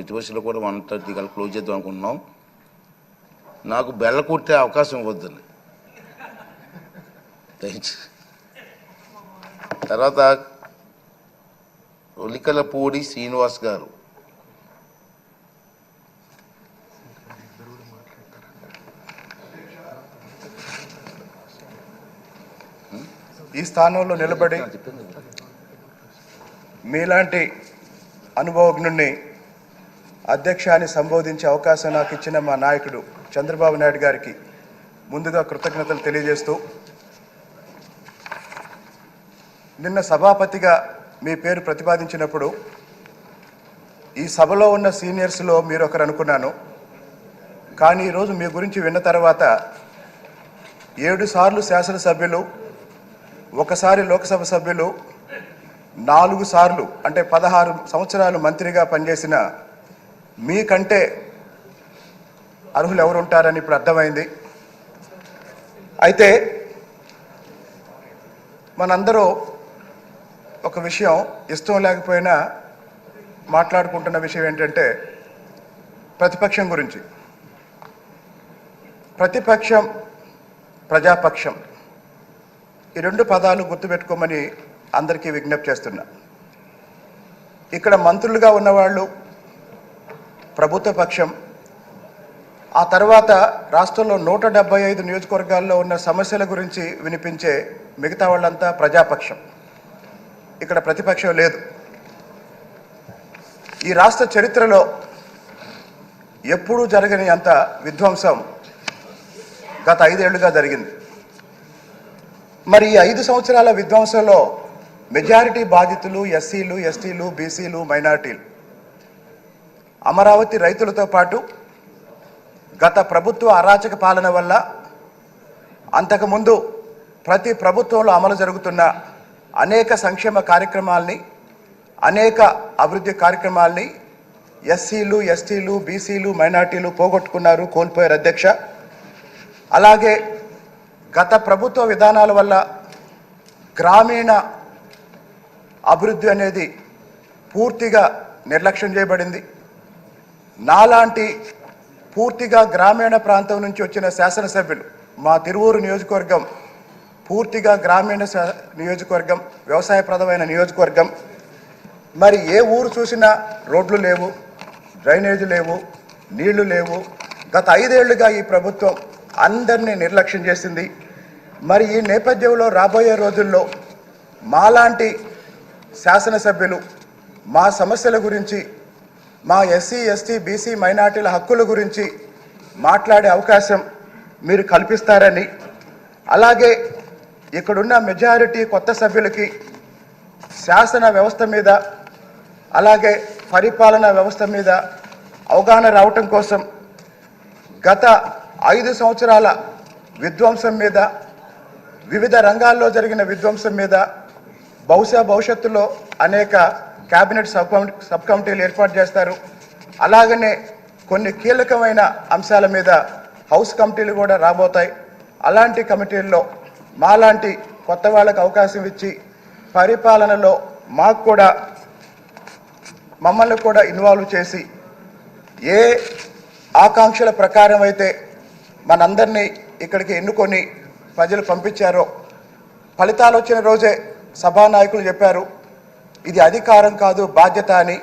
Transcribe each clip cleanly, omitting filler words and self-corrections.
ఇటు బస్సులో కూడా 1:30 కల్లా క్లోజ్ చేద్దాం అనుకుంటున్నాం. నాకు బెల్ల కొట్టే అవకాశం ఇవ్వద్దండి తర్వాత ఒలికలపూడి శ్రీనివాస్ గారు. ఈ స్థానంలో నిలబడి మీలాంటి అనుభవజ్ఞుణ్ణి అధ్యక్షాన్ని సంబోధించే అవకాశం నాకు ఇచ్చిన మా నాయకుడు చంద్రబాబు నాయుడు గారికి ముందుగా కృతజ్ఞతలు తెలియజేస్తూ, నిన్న సభాపతిగా మీ పేరు ప్రతిపాదించినప్పుడు ఈ సభలో ఉన్న సీనియర్స్లో మీరు ఒకరు అనుకున్నాను. కానీ ఈరోజు మీ గురించి విన్న తర్వాత 7 సార్లు శాసనసభ్యులు, 1 సారి లోక్సభ సభ్యులు, 4 సార్లు అంటే 16 సంవత్సరాలు మంత్రిగా పనిచేసిన మీకంటే అర్హులు ఎవరు ఉంటారని ఇప్పుడు అర్థమైంది. అయితే మనందరూ ఒక విషయం ఇష్టం లేకపోయినా మాట్లాడుకుంటున్న విషయం ఏంటంటే ప్రతిపక్షం గురించి. ప్రతిపక్షం, ప్రజాపక్షం, ఈ 2 పదాలు గుర్తుపెట్టుకోమని అందరికీ విజ్ఞప్తి చేస్తున్నా. ఇక్కడ మంత్రులుగా ఉన్నవాళ్ళు ప్రభుత్వ పక్షం, ఆ తర్వాత రాష్ట్రంలో 175 నియోజకవర్గాల్లో ఉన్న సమస్యల గురించి వినిపించే మిగతా వాళ్ళంతా ప్రజాపక్షం. ఇక్కడ ప్రతిపక్షం లేదు. ఈ రాష్ట్ర చరిత్రలో ఎప్పుడూ జరగని అంత విధ్వంసం గత 5 ఏళ్లుగా జరిగింది. మరి ఈ 5 సంవత్సరాల విధ్వంసంలో మెజారిటీ బాధితులు ఎస్సీలు, ఎస్టీలు, బీసీలు, మైనార్టీలు. అమరావతి రైతులతో పాటు గత ప్రభుత్వ అరాచక పాలన వల్ల అంతకుముందు ప్రతి ప్రభుత్వంలో అమలు జరుగుతున్న అనేక సంక్షేమ కార్యక్రమాల్ని, అనేక అభివృద్ధి కార్యక్రమాల్ని ఎస్సీలు, ఎస్టీలు, బీసీలు, మైనార్టీలు పోగొట్టుకున్నారు, కోల్పోయారు అధ్యక్ష. అలాగే గత ప్రభుత్వ విధానాల వల్ల గ్రామీణ అభివృద్ధి అనేది పూర్తిగా నిర్లక్ష్యం చేయబడింది. నాలాంటి పూర్తిగా గ్రామీణ ప్రాంతం నుంచి వచ్చిన శాసనసభ్యులు, మా తిరువూరు నియోజకవర్గం పూర్తిగా గ్రామీణ నియోజకవర్గం, వ్యవసాయప్రదమైన నియోజకవర్గం. మరి ఏ ఊరు చూసినా రోడ్లు లేవు, డ్రైనేజీ లేవు, నీళ్లు లేవు. గత 5 ఏళ్లుగా ఈ ప్రభుత్వం అందరినీ నిర్లక్ష్యం చేసింది. మరి ఈ నేపథ్యంలో రాబోయే రోజుల్లో మాలాంటి శాసనసభ్యులు మా సమస్యల గురించి, మా ఎస్సీ, ఎస్టీ, బీసీ, మైనార్టీల హక్కుల గురించి మాట్లాడే అవకాశం మీరు కల్పిస్తారని, అలాగే ఇక్కడున్న మెజారిటీ కొత్త సభ్యులకి శాసన వ్యవస్థ మీద, అలాగే పరిపాలనా వ్యవస్థ మీద అవగాహన రావటం కోసం గత 5 సంవత్సరాల విధ్వంసం మీద, వివిధ రంగాల్లో జరిగిన విధ్వంసం మీద బహుశా భవిష్యత్తులో అనేక క్యాబినెట్ సబ్ కమిటీలు ఏర్పాటు చేస్తారు. అలాగనే కొన్ని కీలకమైన అంశాల మీద హౌస్ కమిటీలు కూడా రాబోతాయి. అలాంటి కమిటీల్లో మాలాంటి కొత్త వాళ్ళకు అవకాశం ఇచ్చి పరిపాలనలో మాకు కూడా, మమ్మల్ని కూడా ఇన్వాల్వ్ చేసి ఏ ఆకాంక్షల ప్రకారం అయితే మనందరినీ ఇక్కడికి ఎన్నుకొని ప్రజలు పంపించారో, ఫలితాలు వచ్చిన రోజే సభానాయకులు చెప్పారు ఇది అధికారం కాదు బాధ్యత అని.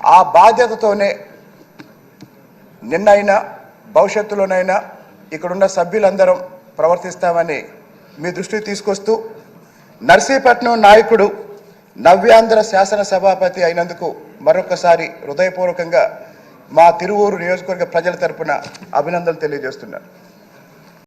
ఆ బాధ్యతతోనే నిన్నైనా భవిష్యత్తులోనైనా ఇక్కడున్న సభ్యులందరం ప్రవర్తిస్తామని మీ దృష్టికి తీసుకొస్తూ, నర్సీపట్నం నాయకుడు నవ్యాంధ్ర శాసన సభాపతి అయినందుకు మరొకసారి హృదయపూర్వకంగా మా తిరువూరు నియోజకవర్గ ప్రజల తరపున అభినందనలు తెలియజేస్తున్నాను.